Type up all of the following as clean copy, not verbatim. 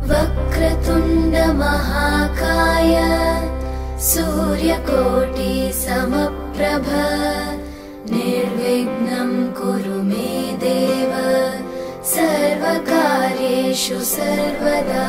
वक्रतुण्ड महाकाय सूर्यकोटि समप्रभ निर्विघ्नं कुरु मे देव सर्वकार्येषु सर्वदा।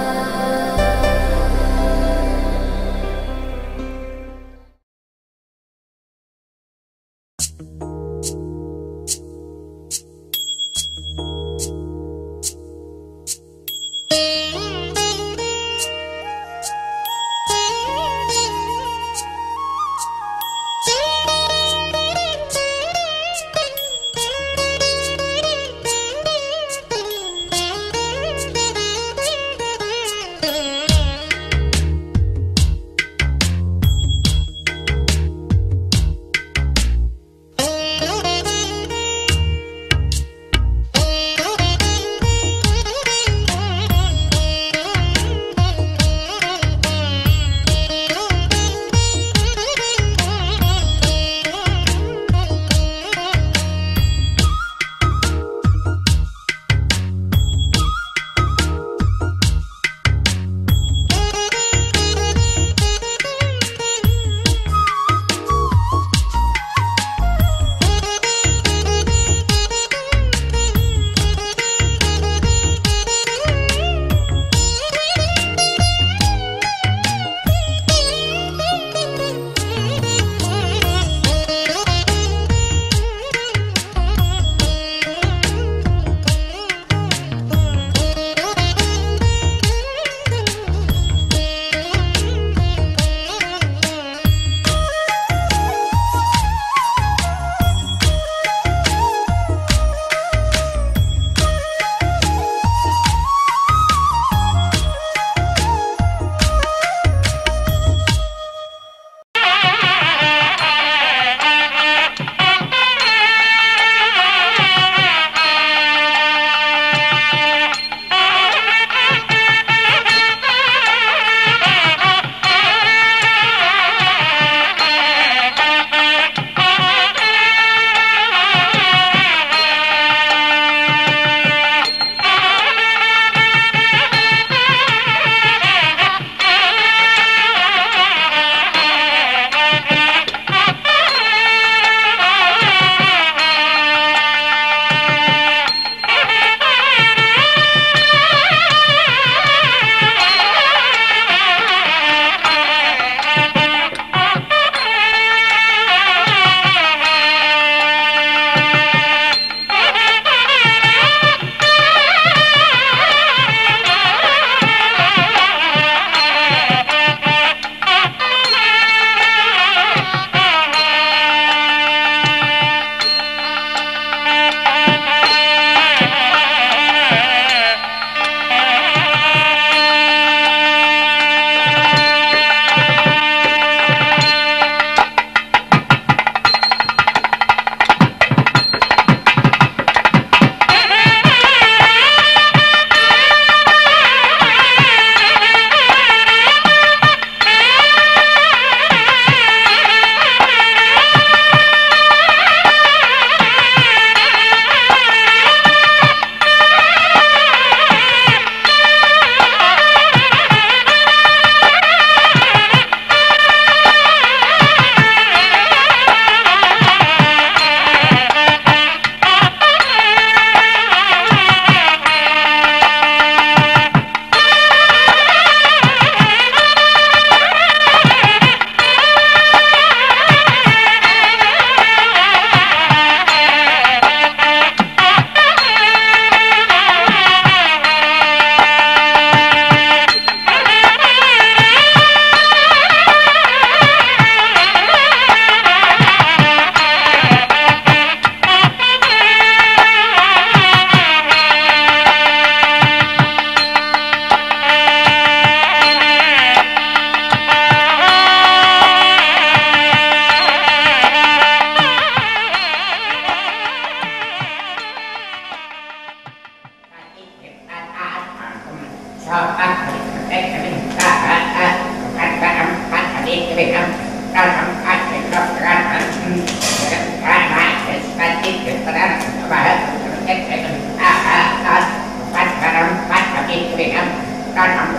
การทำ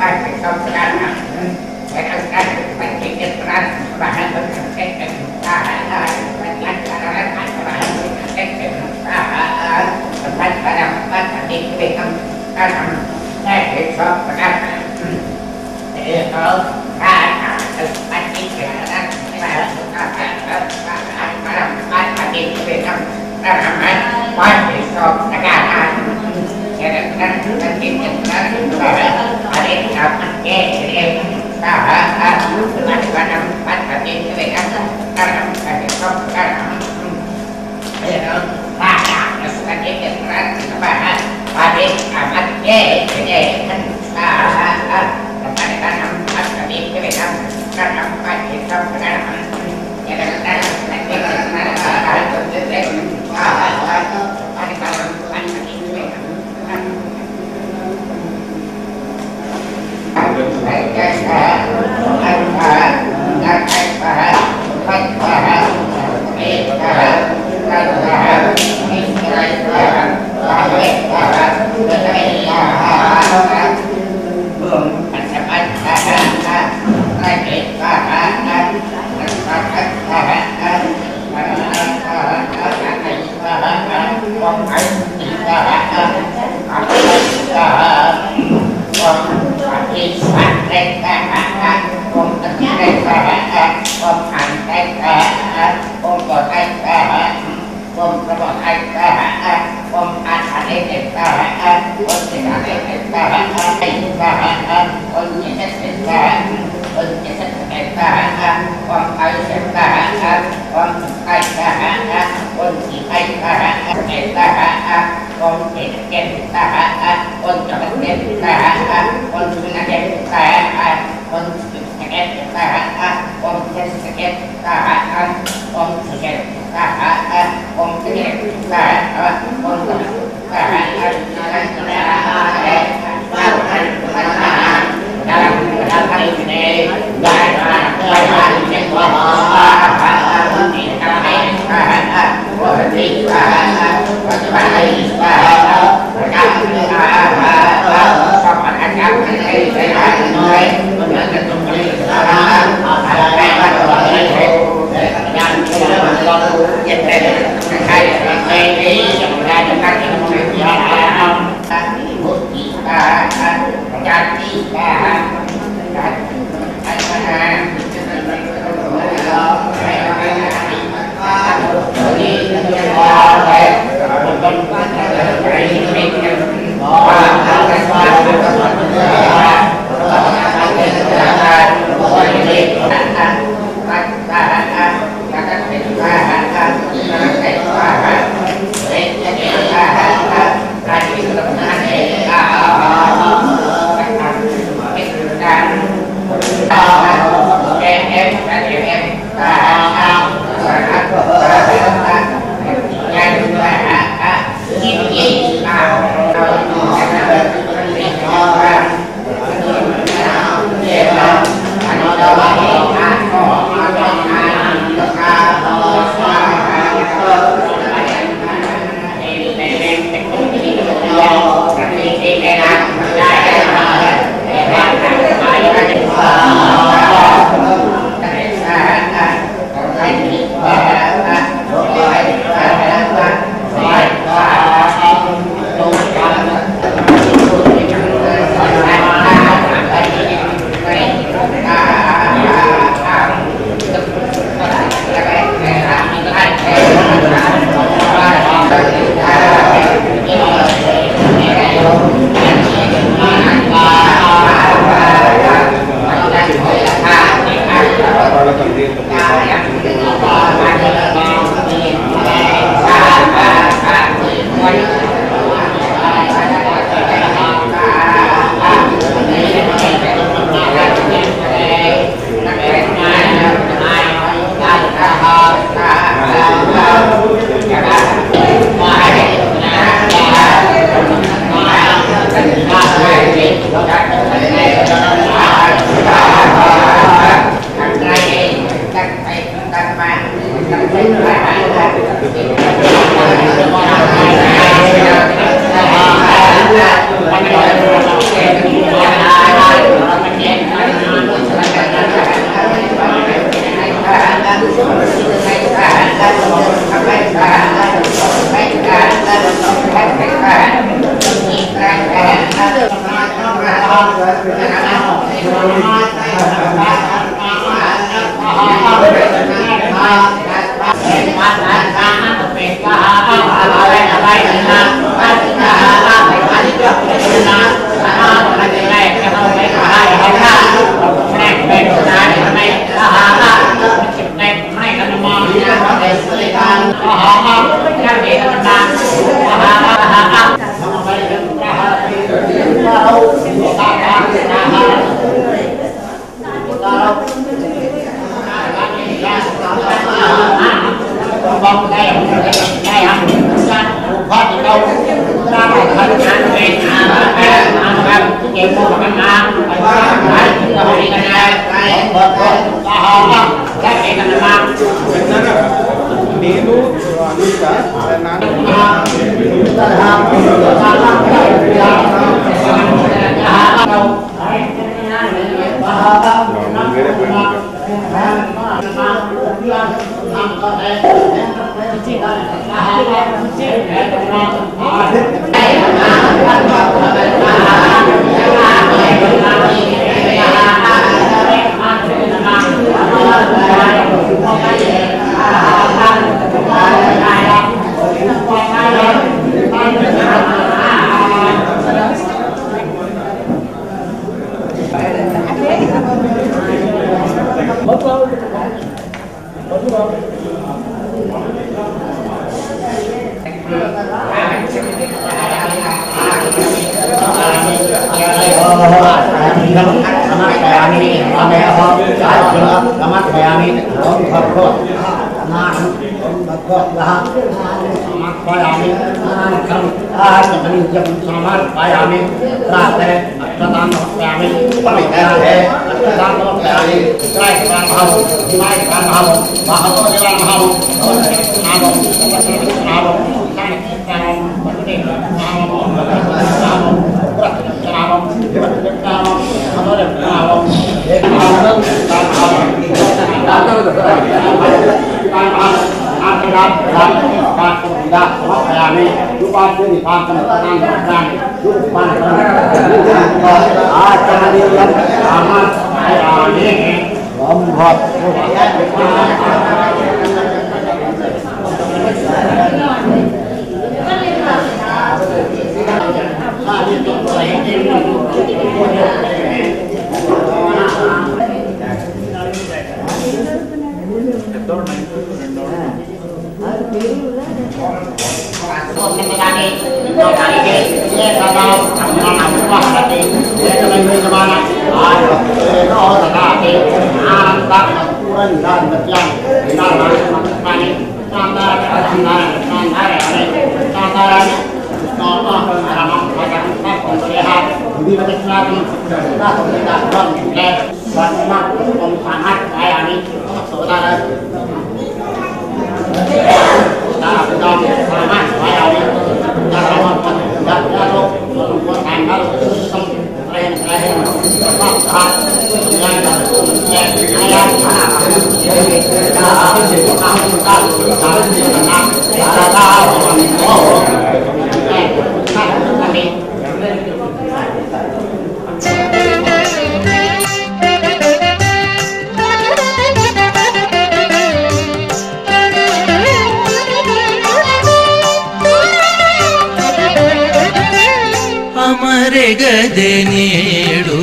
అమరెగదెనేడు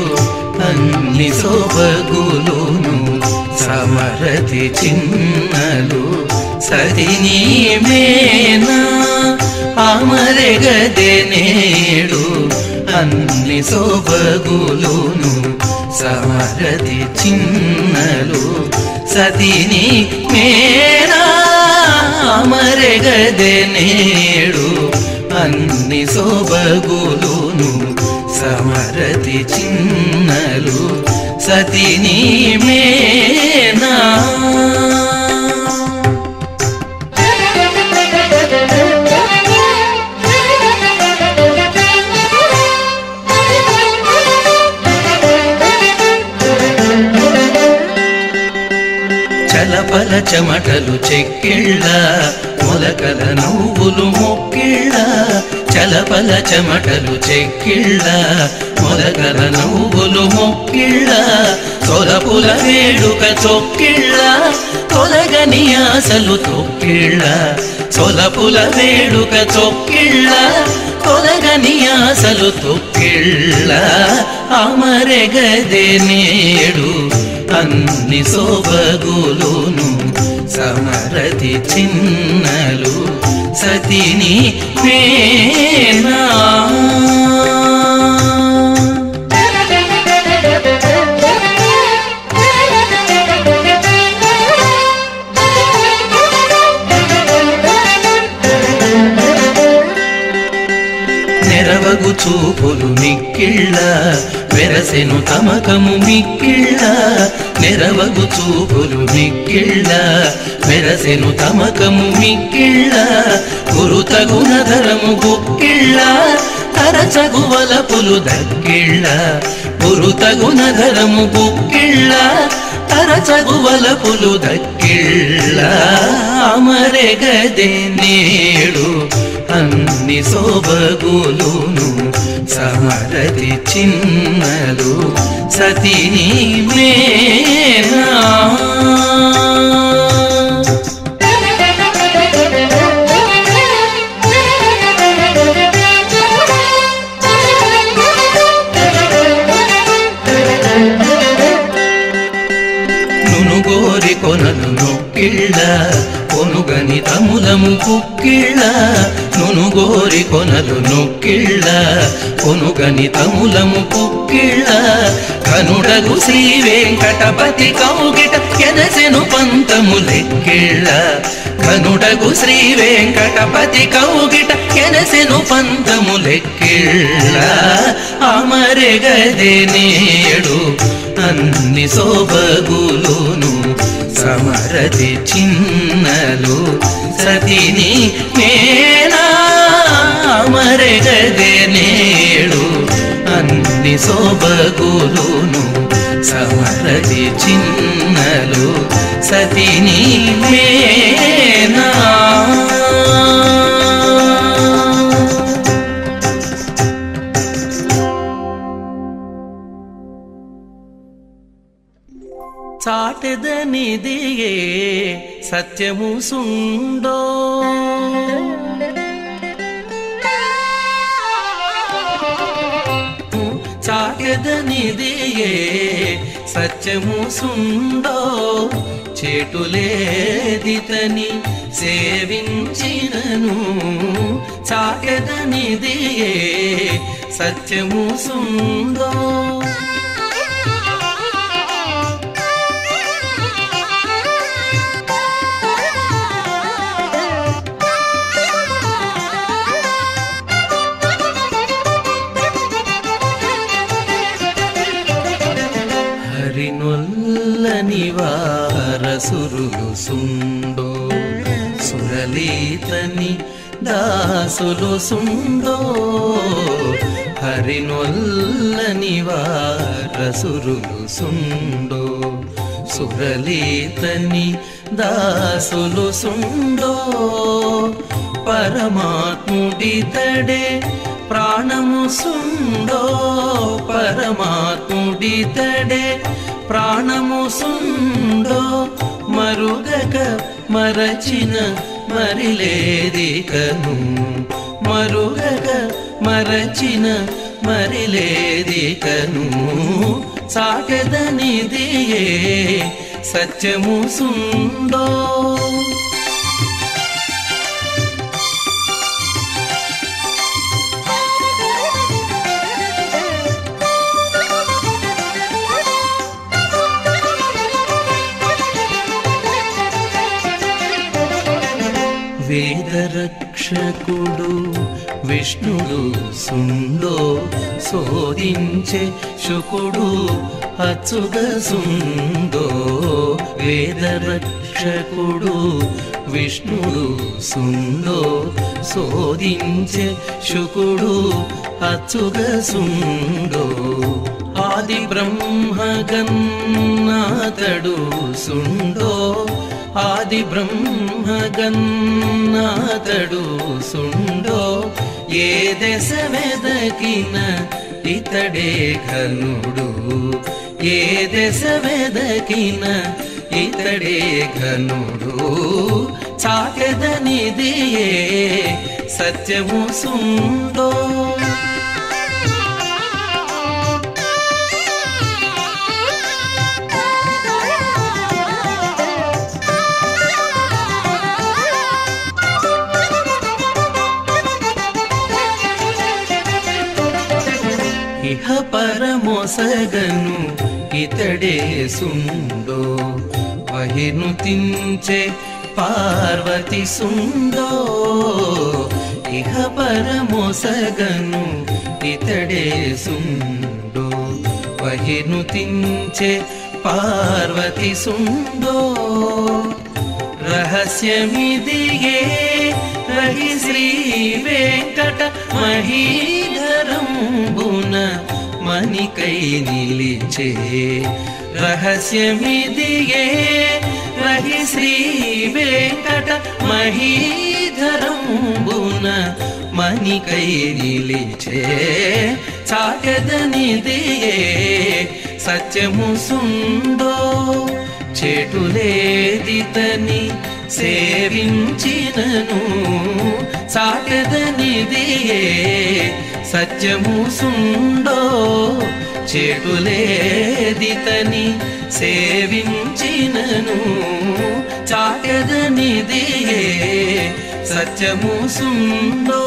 అన్ని సొబగులును సమరతి చిన్నలు సరిని మేనా అమరెగదెనేడు అన్ని సొబగులును సమరతి చిన్నలు సతిని మేనా అమరెగదెనేడు అన్ని సొబగులును సమరతి చిన్నలు సతిని మేనా చలపల చెమటలు చెక్కిళ్ళ మొలకల నవ్వులు మొక్కిళ్ళ చలపల చెమటలు చెక్కిళ్ళ మొలకల నవ్వులు మొక్కిళ్ళ తొలపుల వేడుక చొక్కిళ్ళ తొలగని ఆశలు తొక్కిళ్ళ సొలపుల వేడుక చొక్కిళ్ళ తొలగని ఆశలు తొక్కిళ్ళ అమరెగదే నేడు అన్ని సోబగులును సమరతి చిన్నలు సతిని మేనా నెరవగు చూపులు మిక్కిళ్ళ వెరసెను తమకము మిక్కిళ్ళ నెరవగు చూపులు మిక్కిళ్ళ వెరసెను తమకము మిక్కిళ్ళ గురుతగుణధరము గుక్కిళ్ళ తరచగు వలపులు దక్కిళ్ళ గురుతగుణధరము గుక్కిళ్ళ తరచగు వలపులు దక్కిళ్ళ అమరెగదే నేడు అన్ని సోబగులును సమరతి చిన్నలు సతిని మేనా నునుగోరి కొనలు నొక్కిళ్ళ కొనుగని తములము కుక్కిళ్ళ నునుగోరి కొనలు నొక్కిళ్ళ కొనుగని తములము కుక్కిళ్ళ కనుడగు శ్రీ వెంకటపతి కౌగిట ఎనసెను పంతము లెక్కిళ్ళ కనుడగు శ్రీ వెంకటపతి కౌగిట ఎనసెను పంతము లెక్కిళ్ళ అమరెగదే నేడు అన్ని సోబగులును సమరతి చిన్నలు సతిని మేనా అమరెగదే నేడు అన్ని సోబగులును సమరతి చిన్నలు సతిని మేనా చాటెదనిదియే సత్యము సుండో చాటెదనిదియే సత్యము సుండో చేటులేదితని సేవించినను చాటెదనిదియే సత్యము సుండో హరినొల్లని వారసురులు సుండో సురలీతని దాసులు సుండో హరినొల్లని వారసురులు సుండో సురలీతని దాసులు సుండో పరమాత్ముడితడే ప్రాణము సుండో పరమాత్ముడితడే ప్రాణము సుండో మరుగక మరచిన మరిలేదికను మరుగక మరచిన మరిలేదికను సాటెదనిదియే సత్యము సుండో వేదరక్షకుడు విష్ణుడు సుండో శోధించే శుకుడు అచ్చుగ సుండో వేదరక్షకుడు విష్ణుడు సుండో శోధించే శుకుడు అచ్చుగ సుండో ఆది బ్రహ్మగన్నాథడు సుండో ఆది బ్రహ్మగన్నాతడు సుండో ఏ దశ వెదకిన ఇతడే ఘనుడు ఏ దశ వెదకిన ఇతడే ఘనుడు చాటెదనిదియే సత్యము సుండో ఇహ పరమొసగను ఇతడే సుండో వహినుతించే పార్వతి సుండో ఇహ పరమొసగను ఇతడే సుండో వహినుతించే పార్వతి సుండో రహస్యమిదియే రహి శ్రీ వెంకట మహీధరంబున మణికై నిలిచే రహస్యమిదియే రహి శ్రీ వెంకట మహీధరంబున మణికై నిలిచే చాటెదనిదియే సత్యము సుండో చేటులేదితని సేవించినను చాటెదనిదియే సత్యము సుండో చేటులేదితని సేవించినను చాటెదనిదియే సత్యము సుండో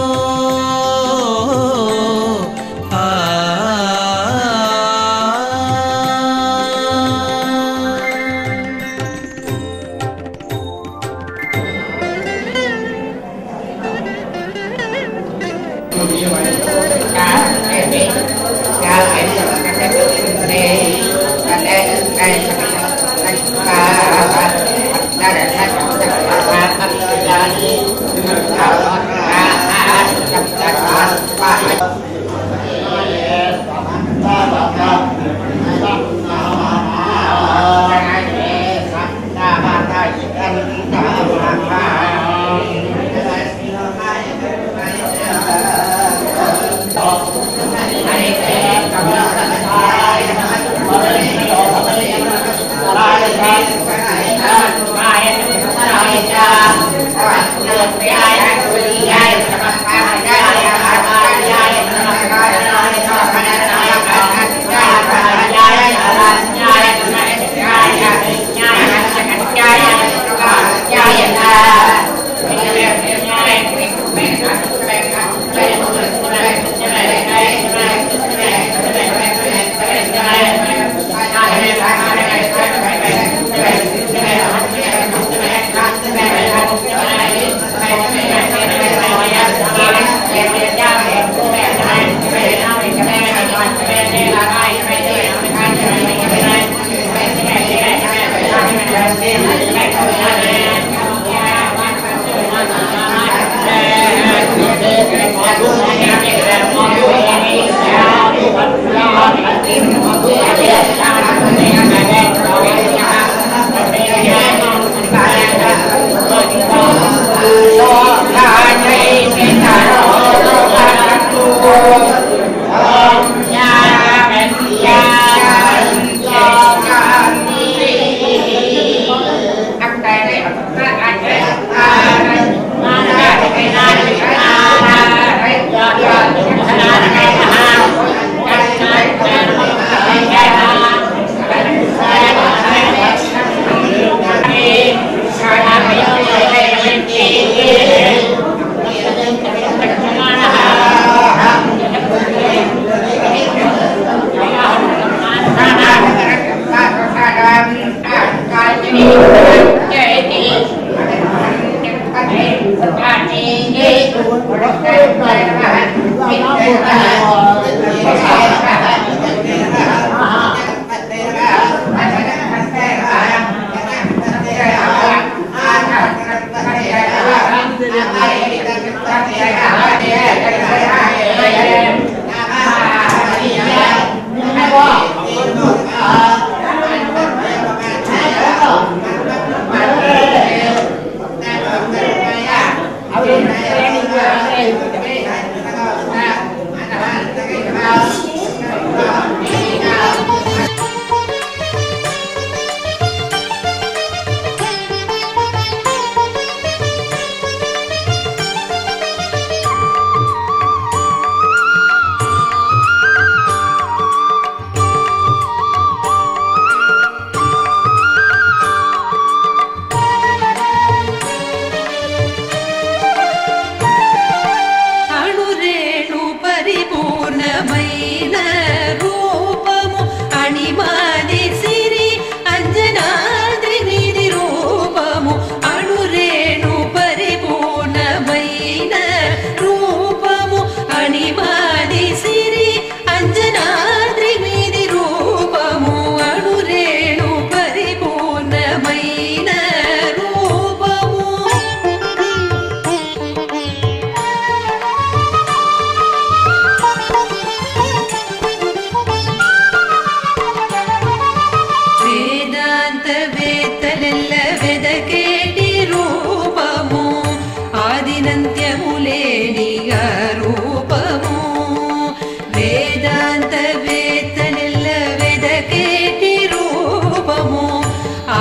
వేదాంతవేత్తలెల్ల వెదకేటి రూపము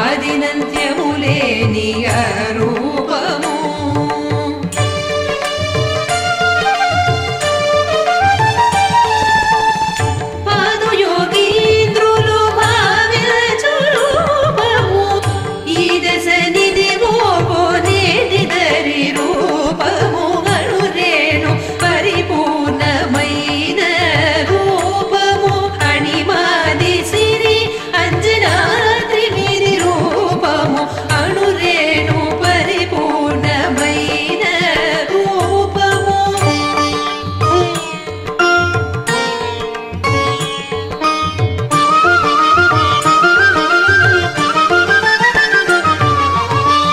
ఆదినంత్యములేని రూపము. పాదుయోగీంద్రులు భావించు రూపము ఈ దశ నిధివో పోనేది దరి రూపము. అణురేణు పరిపూర్ణమైన రూపము అణిమాది సిరి అంజనాద్రి మిరి రూపము. అణురేణు పరిపూర్ణమైన రూపము.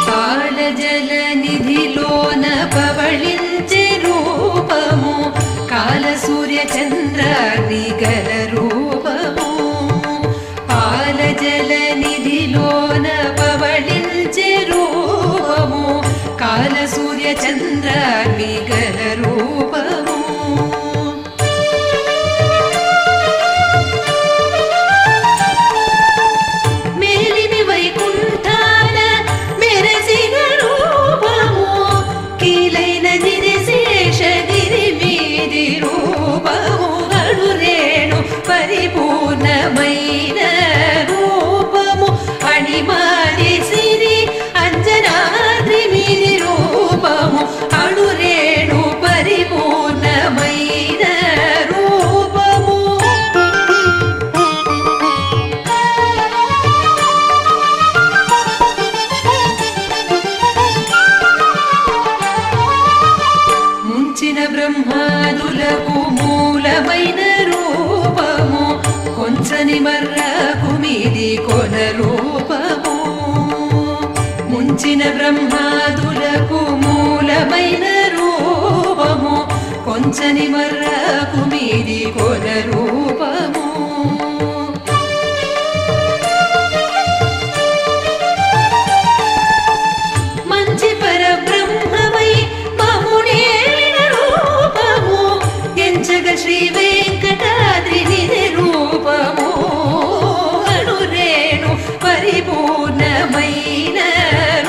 కాలజల నిధిలోన పవళించే రూపము కాల సూర్య చంద్రాగ్ని గల రూపము. కాలజల నిధిలోన పవళించే రూపము కాల సూర్య చంద్రాగ్ని గల రూపము. మేలిమి వైకుంఠాన మెరసిన రూపము కీలైన దిరిశేషగిరి మీది రూపము. అణురేణు పరిపూర్ణమైన రూపము అణిమాది సిరి అంజనాద్రి మీది రూపము. అణురేణు పరిపూర్ణమైన రూపము. ముంచిన బ్రహ్మాదులకు మూలమైన రూపము కొంచని మర్రకు మీది కొన రూపము. ముంచిన బ్రహ్మాదులకు మూలమైన రూపము కొంచని మర్రకు మీది కొన రూపము. మంచి పరబ్రహ్మమై మమునేలిన రూపము ఎంచగ శ్రీ వెంకటాద్రి నిధి రూపము. అణురేణు పరిపూర్ణమైన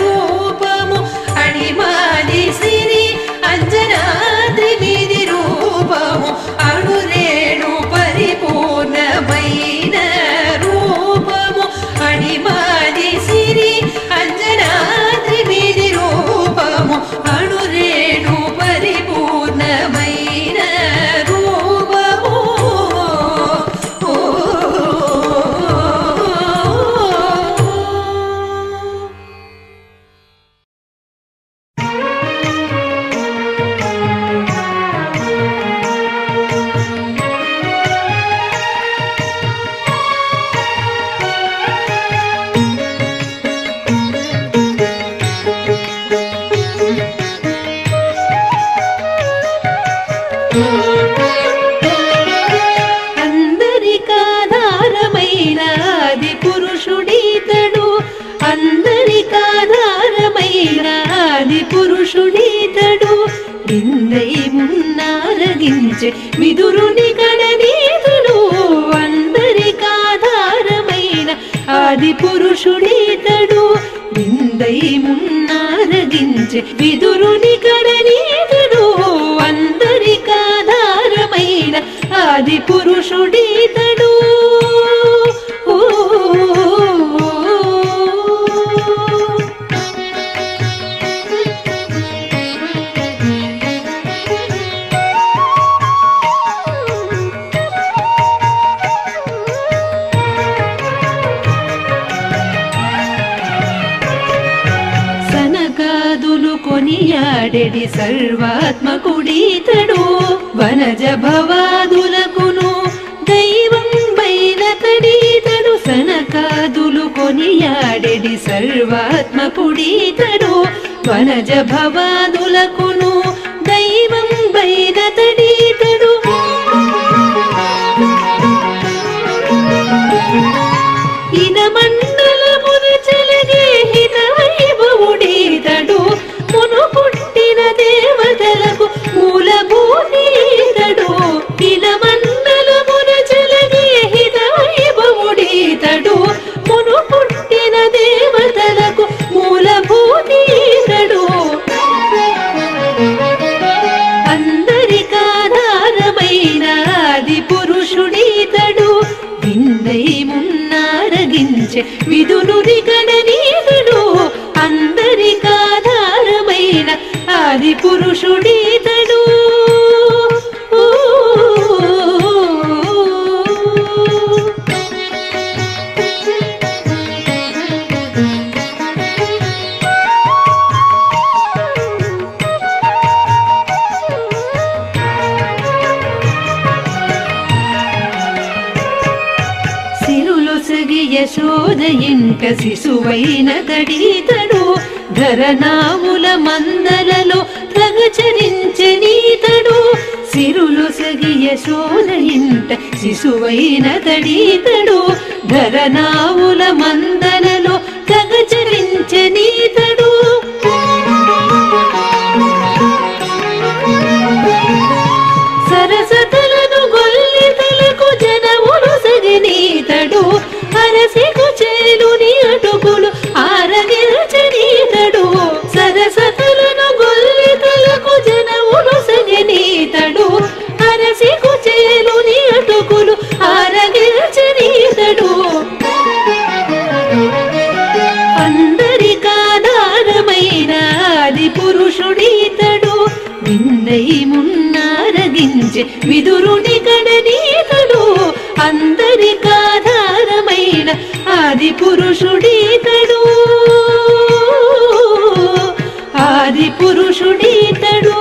రూపము అణిమాది సిరి అంజనాద్రి మీది రూపము. అణురేణు పరిపూర్ణమైన రూపము అణిమాది సిరి అంజనాద్రి మీది రూపము. అణురేణు పరిపూర్ణమైన రూపము. అందరికాధారమైన ఆది పురుషుడీతడు. అందరికాధారమైన ఆది పురుషుడీతడు. నిందై మున్నారగించే విదురుని గణనీతుడు. అందరికాధారమైన ఆది పురుషుడీతడు. నిందై మున్నారగించే విదురుని గణనీతుడు. అందరికాధారమైన ఆది పురుషుడీతడు. సనకాదులు కొనియాడెడి సర్వాత్మకుడీతడు. వనజ భవాదులకును దైవం బైలతడీతడు. సనకాదులు కొనియాడెడి సర్వాత్మకుడీతడు. వనజ భవాదులకును దైవం బైలతడీతడు. ఇన మండలమున చెలగే హిత వైభవుడీతడు. మును పుట్టిన దేవతలకు మూలభూతీతడు. ఇన మండలమున పురుషుడీతడు విందై మున్నారగించే విదునుడి గణనీతుడు అందరికాధారమైన ఆది పురుషుడీతడు యశోద ఇంట శిశువైన తడీతడు ధరనాముల మందలలో తగచరించనీతడు సిరులు సగి యశోద ఇంట శిశువైన తడీతడు ధరనాముల మందలలో తగచరించనీతడు సరసతలను గొల్లితలకు జనములు సగనీతడు అరసికు చేలుని అటుకులు ఆరగిల్చనీతడు సరసతలను గొల్లితలకు జనములు సగనీతడు అరసికు చేలుని అటుకులు ఆరగిల్చనీతడు అందరికాధారమైన ఆది పురుషుడీతడు విందై మున్నారగించే విదురుని గణనీతుడు అందరికాధారమైన ఆది పురుషుడీతడు ఆది పురుషుడీతడు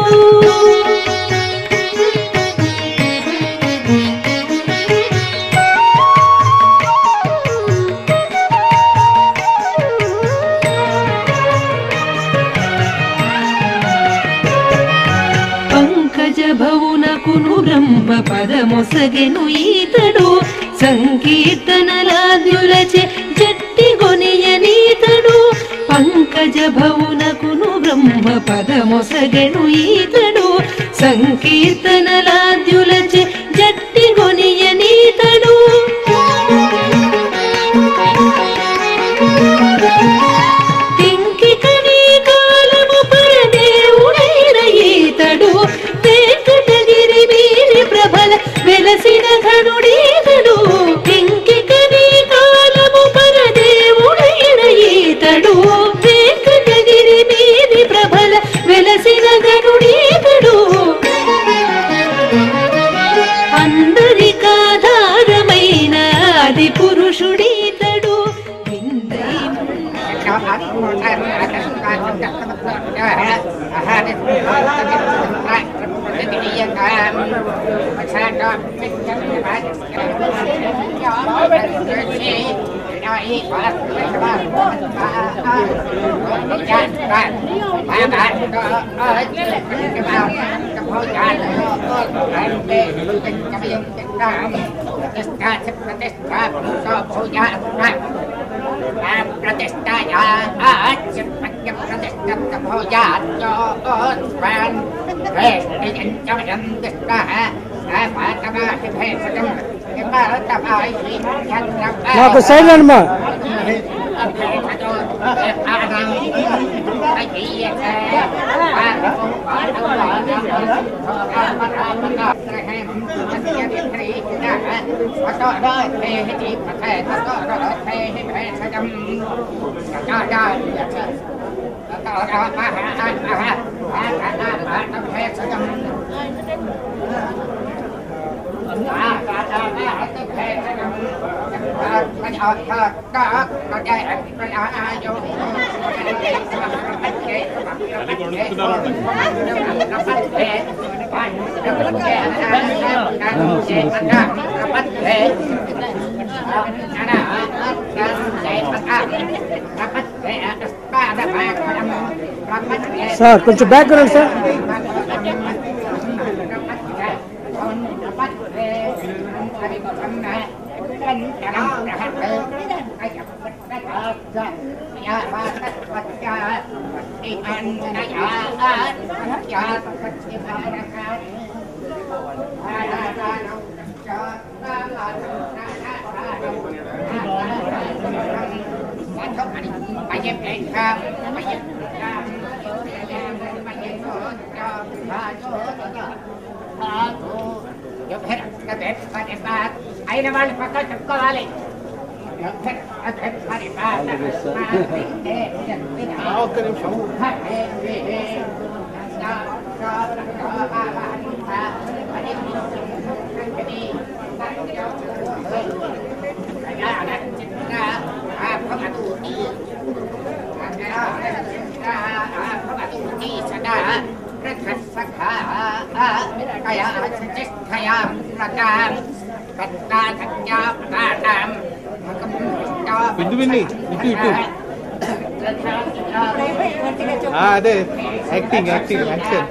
భవునకును బ్రహ్మ పదమొసగెను ఈతడు సంకీర్తనలాద్యులచే జట్టి గొనియనీతడు పంకజ భవునకును బ్రహ్మ పదమొసగెను ఈతడు సంకీర్తనలాద్యులచే జట్టి గొనియనీతడు తింకికని కాలము పరదేవుడైన ఈతడు ప్రభల వెలసిన ఘనుడీతడు ఇంకికని కాలము పరదేవుడైన ఈతడు వెంకటగిరి మీది ప్రభల వెలసిన ఘనుడీతడు అందరికాధారమైన ఆది పురుషుడీతడు प्रतिष्ठाया प्रतिष्ठित भोजात्योत्पान् నాకు సైలెంట్ మా సార్ కొంచెం బ్యాక్గ్రౌండ్ సార్ Yo, అయిన వాళ్ళు పక్క చెప్పుకోవాలి. ఒక్క నిమిషం. విందు ఇటు ఇటు అదే యాక్టింగ్ యాక్టింగ్ యాక్షన్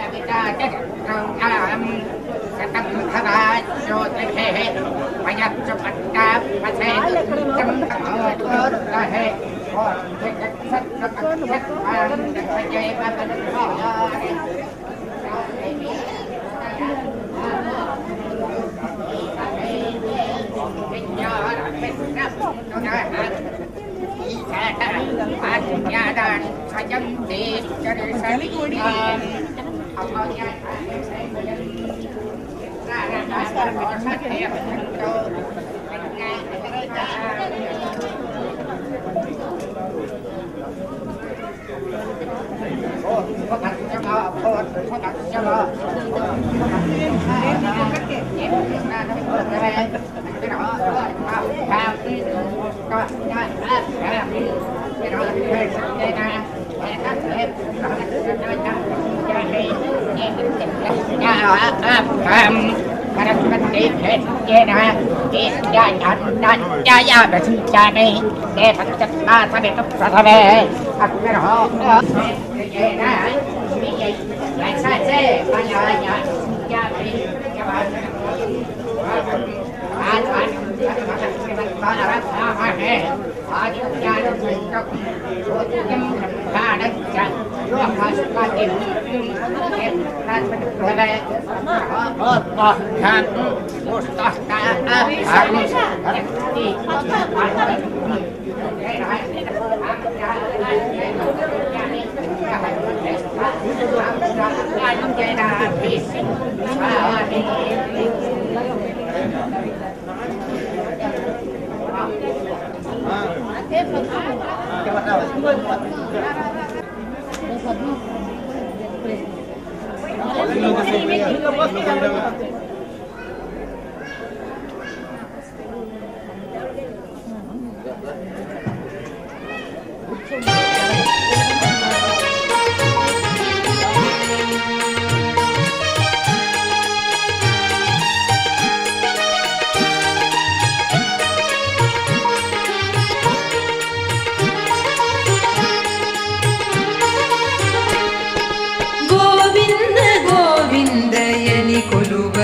గోవింద గోవిందయని కొలువ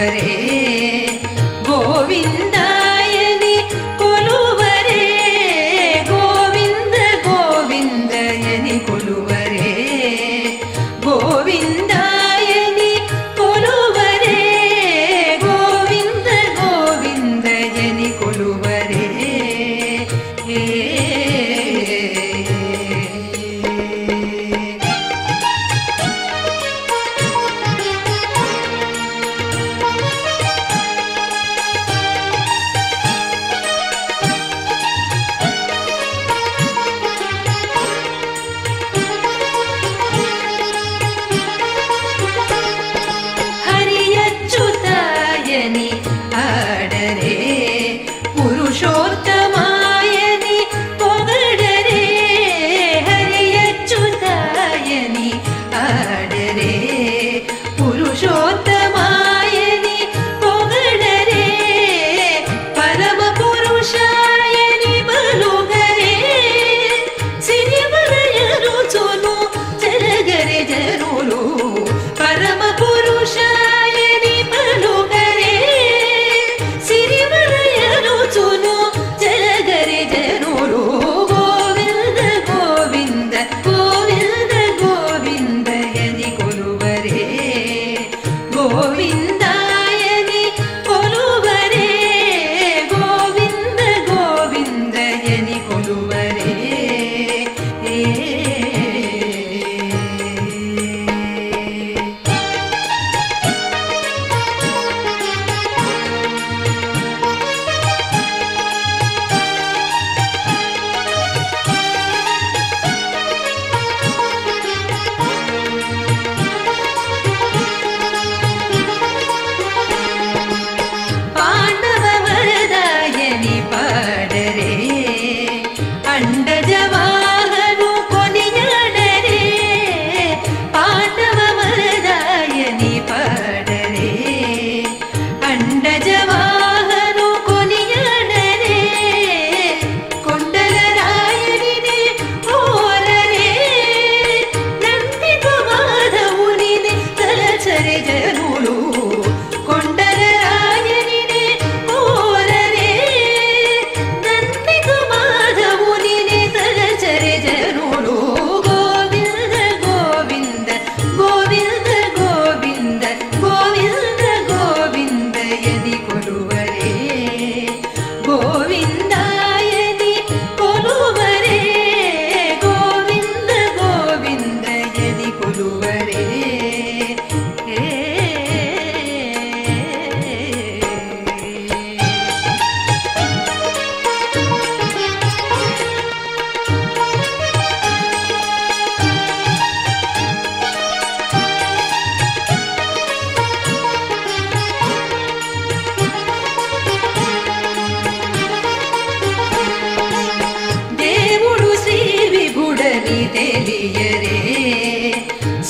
తెలియరే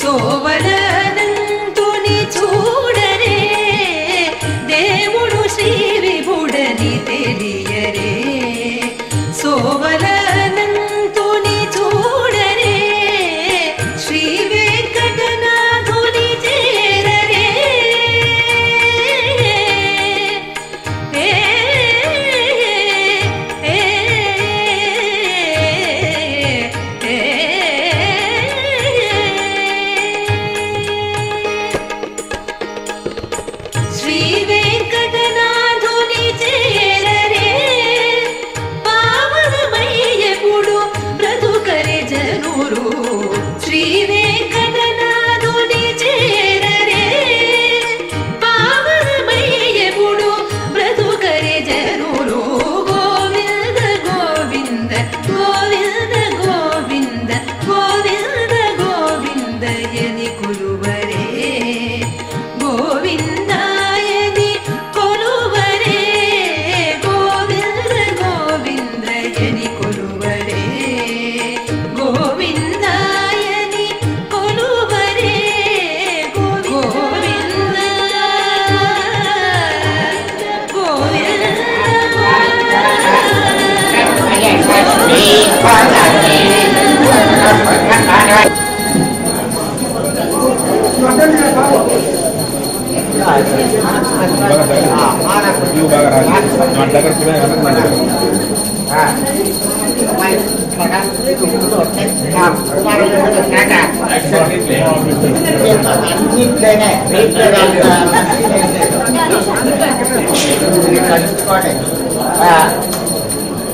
సోవలనంతుని చూడరే దేవుడు శ్రీ విభుడని తెలియరే సోవలనంతుని చూడరే శ్రీ వెంకటనాథుని చేరరే శ్రీ వెంకటనాథుని చేరరే పావనమయ్యపుడు బ్రతుకరే జనురు శ్రీ వెంకటనాథుని చేరరే పావనమయ్యపుడు బ్రతుకరే జనురు గోవింద గోవింద గోవింద గోవింద గోవింద గోవిందయని కొలువరే గోవిందాయని కొలువరే గోవింద గోవిందయని కొలువరే గోవిందాయని కొలువరే గోవింద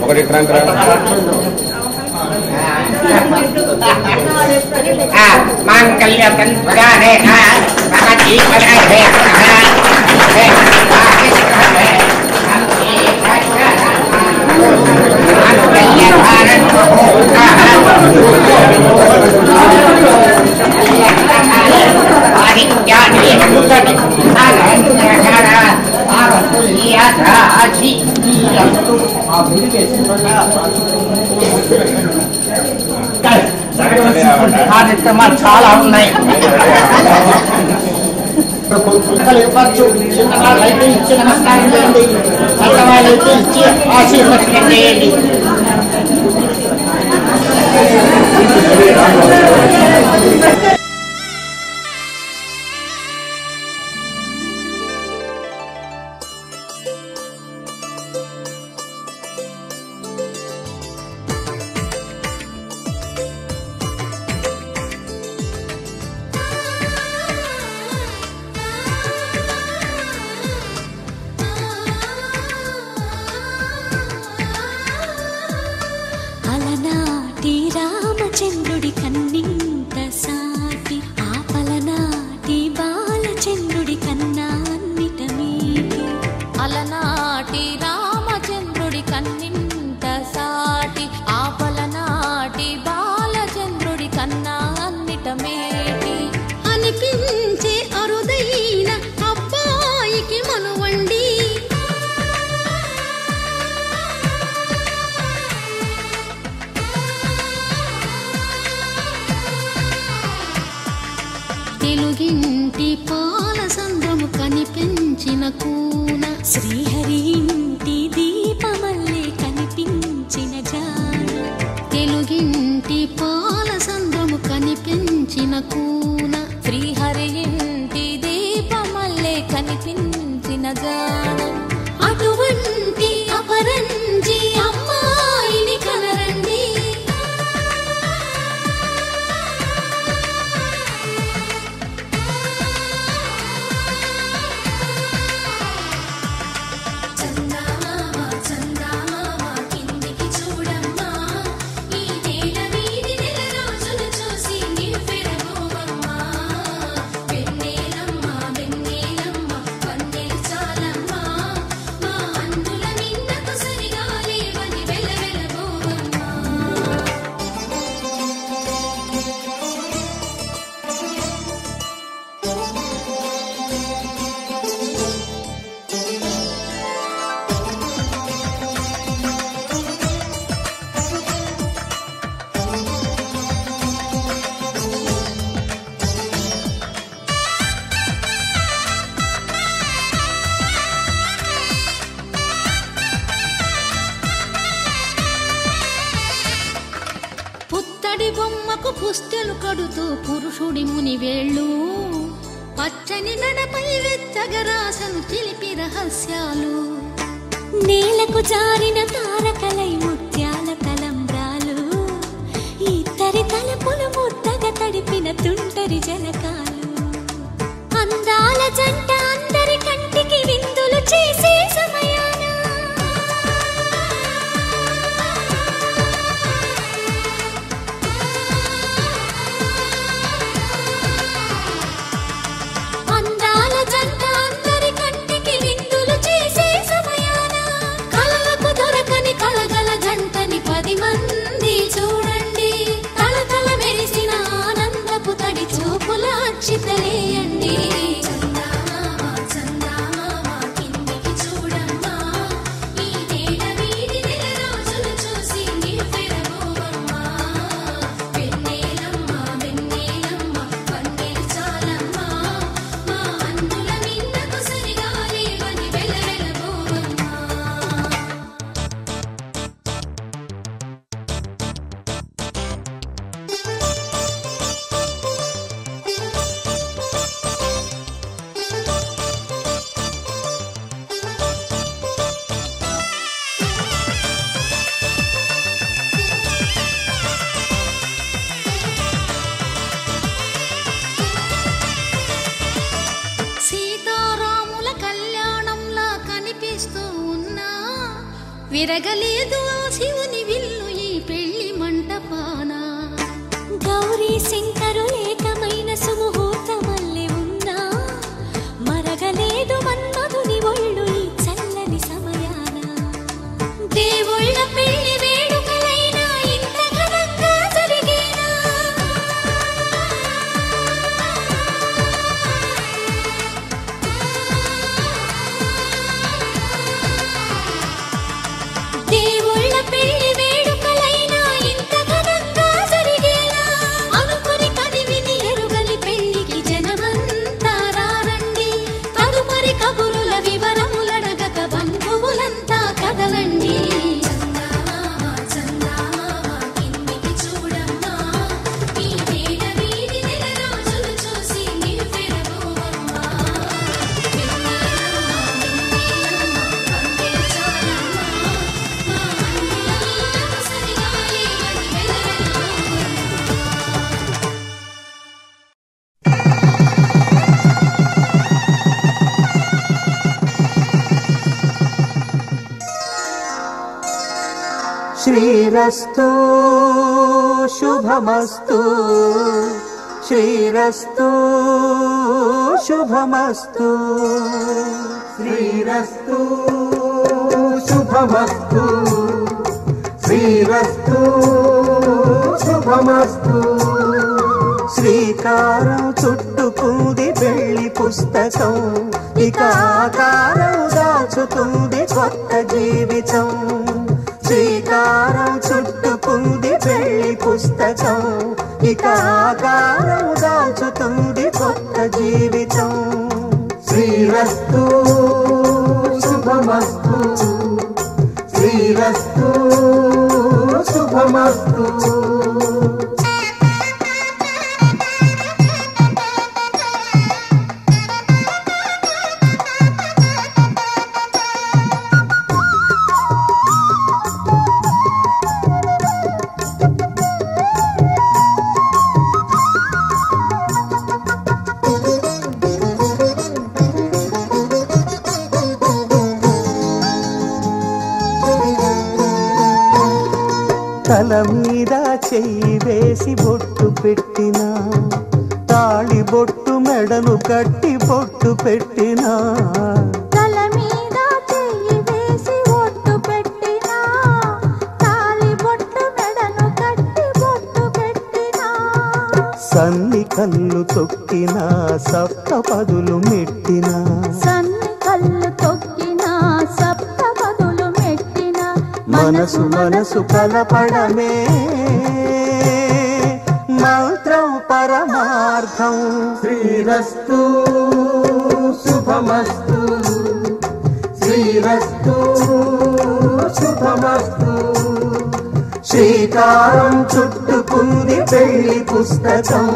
ఒకటి ట్రంక్ मांगल्य तंत्वदाने भगवती पदार्थे కార్యక్రమాలు చాలా ఉన్నాయి. ఇవ్వచ్చు, చిన్నవాళ్ళైతే ఇచ్చి నమస్కారం చేయండి, పెద్దవాళ్ళైతే ఇచ్చి ఆశీర్వచనం చేయండి. అలనాటి రామచంద్రుడి కన్నింత సాటి ఆపలనాటి బాలచంద్రుడి కన్నా అన్నిట మీటి అలనాటి రామచంద్రుడి కన్నింత సాటి ఆపలనాటి బాలచంద్రుడి కన్నా అన్నిట మేటి అనిపించే అరుదైన అబ్బాయికి మనువండి తెలుగింటి పాల సంద్రము కనిపించిన కూన శ్రీహరి ఇంటి దీపమల్లే కనిపించిన జాన తెలుగింటి పాల సంద్రము కనిపించిన కూన శ్రీహరి ఇంటి దీపమల్లే కనిపించిన జాన అటువంటి అపరంజి అమ్మాయిని కనరండి చందా పడి బొమ్మకు పుస్తెలు కడుతూ పురుషుడి ముని వేళ్ళు పచ్చని మెడపై వెచ్చగరాసను చిలిపి రహస్యాలు నేలకు జారిన తారకలై ముత్యాల తలంబ్రాలు ఇద్దరి తలపులు ముద్దగా తడిపిన తుంటరి జలకాలు అందాల జంట అందరి కంటికి విందులు చేసే సమయాన అందాల జంట అందరి కంటికి విందులు చేసే సమయాన కలలకు దొరకని కలగల జంటని 10 మంది చూడండి తలతల మెరిసిన ఆనందపు తడి చూపుల అచ్చితలేయండి విరగలేదు ఆ శివుని విల్లు ఈ పెళ్లి మంటపాన గౌరీ శంకరు ఏకమైన సుముహూర్తమల్లె ఉన్నా మరగలేదు మన్మధుని ఒళ్ళు ఈ చల్లని సమయాన దేవుళ్ళ పెళ్లి వేడుకలైనా ఇంత ఘనంగా జరిగేనా దేవుళ్ళ పెళ్లి వేడుకలైనా ఇంత ఘనంగా జరిగేలా అనుకుని కదివిని ఎరుగని పెళ్లికి జనమంతా రారండి తదుపరి కబురుల వివరములడగక బంధువులంతా కదలండి శ్రీరస్తు శుభమస్తు శ్రీరస్తు శుభమస్తు శ్రీరస్తు శుభమస్తు శ్రీరస్తు శుభమస్తు శ్రీకారం చుట్టుకుంది పెళ్లి పుస్తకం ఇక ఆకారం దాచుతుంది కొత్త జీవితం శ్రీకారం చుట్టుకుంది పెళ్లి పుస్తకం ఇక ఆకారం దాచుతుంది కొత్త జీవితం శ్రీరస్తు శుభమస్తు శ్రీరస్తు శుభమస్తు తల మీద చెయ్యి వేసి బొట్టు పెట్టినా తాళి బొట్టు మెడను కట్టి బొట్టు పెట్టినా తల మీద చెయ్యి వేసి బొట్టు పెట్టినా తాళి బొట్టు మెడను కట్టి బొట్టు పెట్టినా సన్ని కళ్ళు తొక్కినా సప్త పదులు మెట్టినా సన్ని కళ్ళు తొక్కినా సప్త పదులు మెట్టినా మనసు మనసు కలపడమే మంత్రం పరమార్థం శ్రీరస్తు శుభమస్తు శ్రీరస్తు శుభమస్తు శ్రీకారం చుట్టుకుంది పెళ్లి పుస్తకం,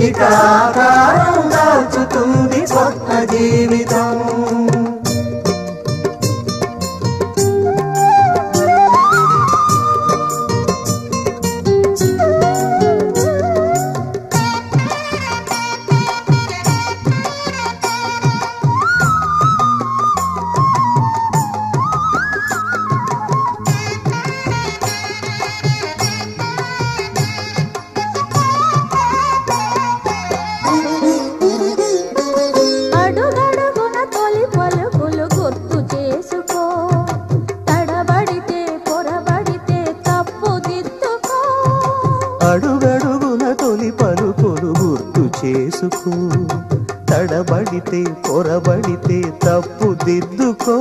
ఇక ఆకారం దాచుతుంది కొత్త జీవితం. అడుగడుగున తొలి పలుకులు గుర్తు చేసుకో, తడబడితే పొరబడితే తప్పు దిద్దుకో.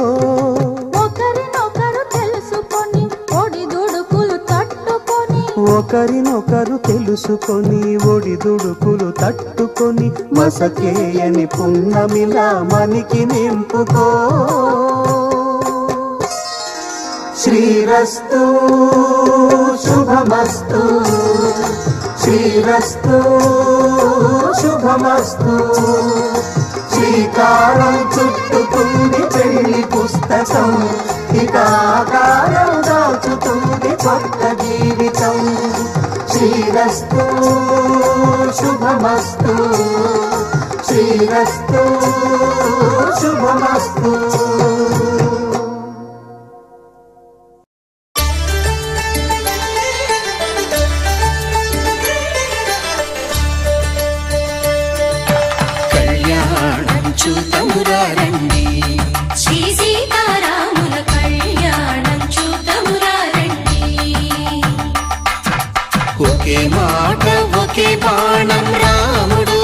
ఒకరినొకరు తెలుసుకొని ఒడిదుడుకులు తట్టుకొని, ఒకరినొకరు తెలుసుకొని ఒడిదుడుకులు తట్టుకొని, మసకేయని పున్నమిలా మనికి నింపుకో. శ్రీరస్తు శుభమస్తు, శ్రీరస్తు శుభమస్తు. శ్రీకారం చుట్టుకుంది పెళ్లి పుస్తకం, ఇక ఆకారం దాచుతుంది కొత్త జీవితం. శ్రీరస్తు శుభమస్తు, శ్రీరస్తు శుభమస్తు. చూతమురారండి, శ్రీ సీతారాముల కళ్యాణం చూతమురారండి. ఒకే మాట ఒకే బాణం రాముడు,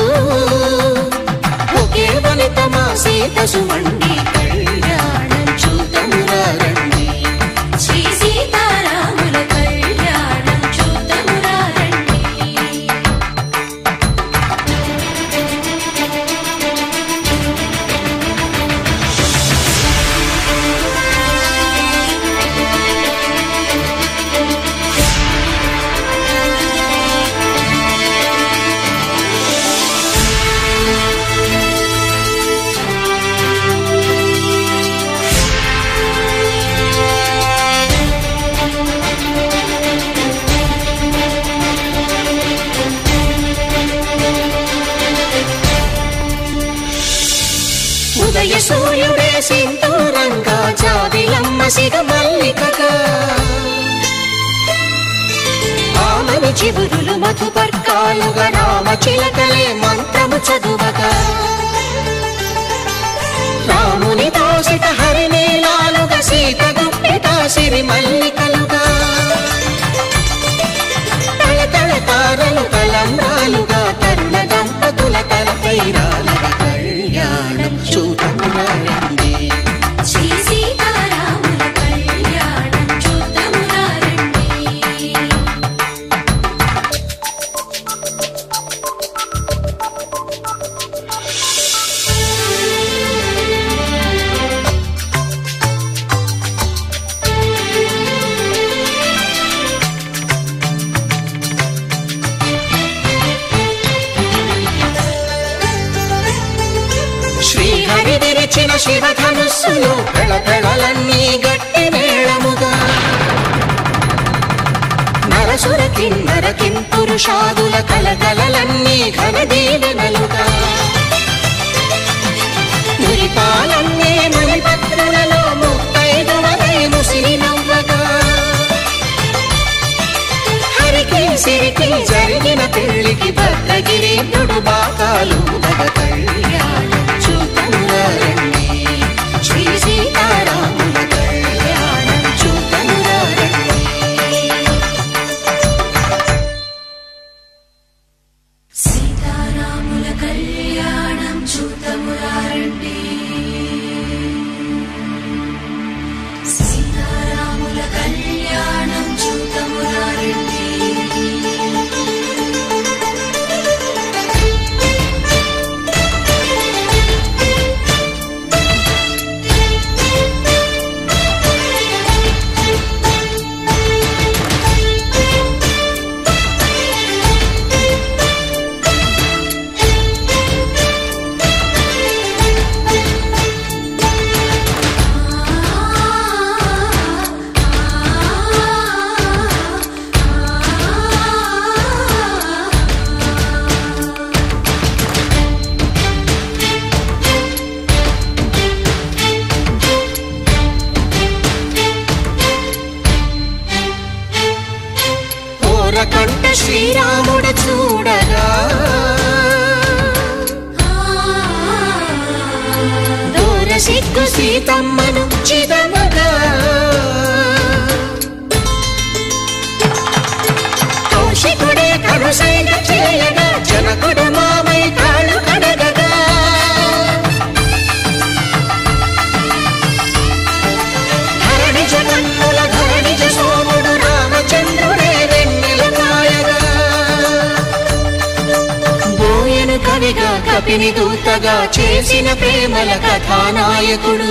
ఒకే వనిత మా సీత సుమండి కళ్యాణం చూతమురారండి. శ్రీ సీతారాముల కళ్యాణం చూతమురారండి. ఉదయ సూర్యుడే సింధూరంగా, జాబిలమ్మ సిగ మల్లికగా, ఆమని చిగురులు మధుపర్కాలుగా, రామ చిలకలే మంత్రము చదువగా, రాముని దోసిట హరినీలాలుగా, సీత గుప్పిట సిరి మల్లికలుగా, తళతళ తారలు తలంబ్రాలుగా, తరుణ దంపతుల తలపైరాలుగా కళ్యాణం చూతమురారండి. శ్రీ సీతారాముల కళ్యాణం చూతమురారండి. శ్రీహరి విరిచిన శివధనుస్సులు పెళపెళలన్నీ గట్టి మేళముగా, నరసుర కిన్నర కింపురుషాదుల కలకలలన్నీ ఘన దీవెనలుగా, మురిపాలన్నీ మణిపత్రులలో ముత్తైదువలై ముసిరి నవ్వగా, హరికి సిరికి జరిగిన పెళ్లికి భద్రగిరీంద్రుడు బాకాలు కళ్యాణం చూతమురారండి. శ్రీ సీతారాముల కళ్యాణం చూతమురారండి. సీతారాముల కళ్యాణం చూతమురారండి. సీతారాముల కళ్యాణం చూతమురారండి. కంట శ్రీరాముడు చూడగా దూర సిగ్గు సీతమ్మను చిదమగా కౌశికుడే కరుసైన చేయగా జనకుడు మామై కాళ్ళు కడగగా ధరణి జగన్నుల ధరణిజ సోముడు రామచంద్రుడే వెన్నెల కాయగా బోయను కవిగా కపిని దూతగా చేసిన ప్రేమల కథానాయకుడు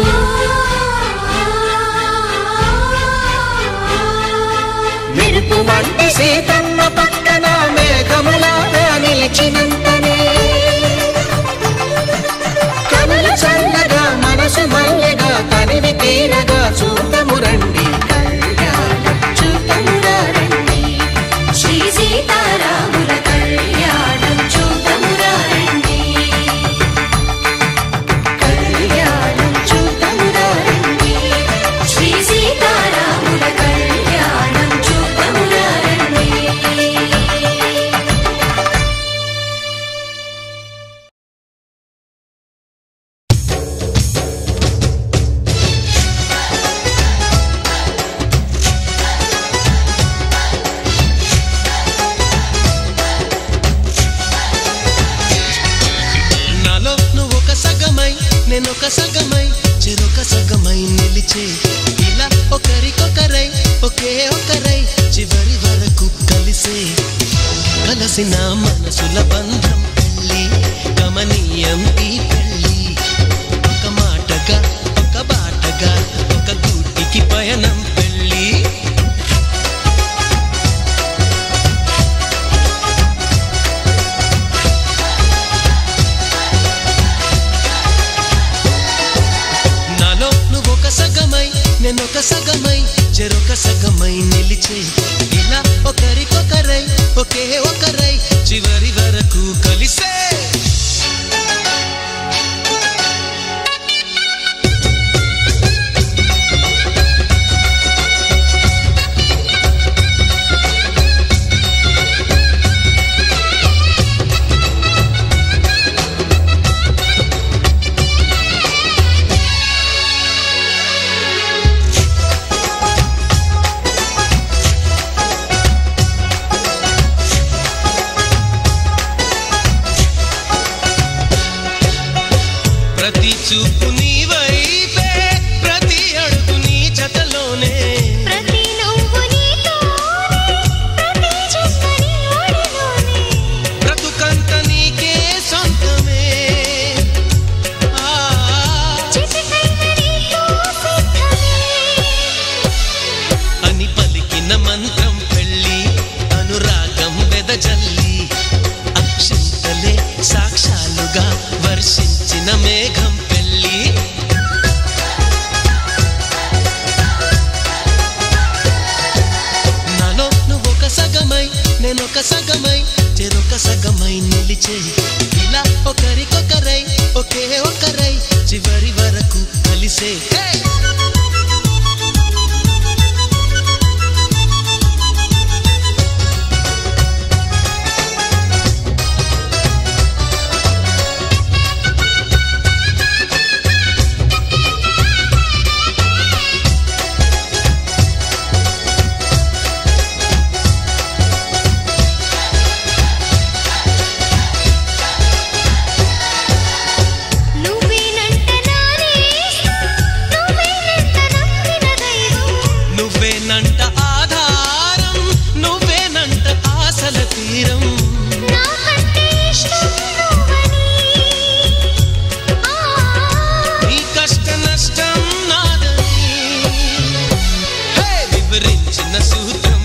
మెరుపు వంటి సీతమ్మ పక్కన మేఘములాగా నిలిచినంతనే కనులు చల్లగా మనసు మల్లెగా తనివి తీరగా చూతము రండి కళ్యాణం చూతమురా రండి శ్రీ సీతారాముల కళ్యాణం చూతమురా రండి కళ్యాణం చూతమురా రండి శ్రీ సీతారాముల కళ్యాణం చూతమురా రండి నాలో నువ్వు ఒక సగమై నేనొక సగమై చెరొక సగమై నిలిచే ఇలా ఒకరికొకరై ఒకే ఒకరై చివరి వరకు కలిసే కలసిన మనసుల బంధం పెళ్ళి గమనీయం ఈ పెళ్ళి ఒక మాటగా ఒక బాటగా ఒక గూటికి పయనం పెళ్ళి నాలో నువ్వొక సగమై నేనొక సగమై చెరొక సగమై నిలిచే ఇలా ఒకరికొకరై ఒకే ఒకరై చివరి వరకు కలిసే ప్రతి చూపు నీ వైపే ప్రతి అడుగు నీ జతలోనే ప్రతి నవ్వు నీతోనే ప్రతి జన్మని ఒడిలోనే బ్రతుకంత నీకే సొంతమే చిటికైన నీతో సిద్ధమే అని పలికిన మంత్రం పెళ్ళి అనురాగం వెదజల్లి అక్షింతలే సాక్షాలుగా వర్షించిన మేఘం పెళ్ళి నాలో నువ్వొక సగమై నేనొక సగమై చెరొక సగమై నిలిచే ఇలా ఒకరికొకరై ఒకే ఒకరై చివరి వరకు కలిసే నువ్వేనంట నానేస్తా నువ్వేనంట నమ్మిన దైవం నువ్వేనంట ఆధారం నువ్వేనంట ఆశల తీరం నాకంటే ఇష్టం నువ్వని నీ కష్ట నష్టం నాదని వివరించిన సూత్రం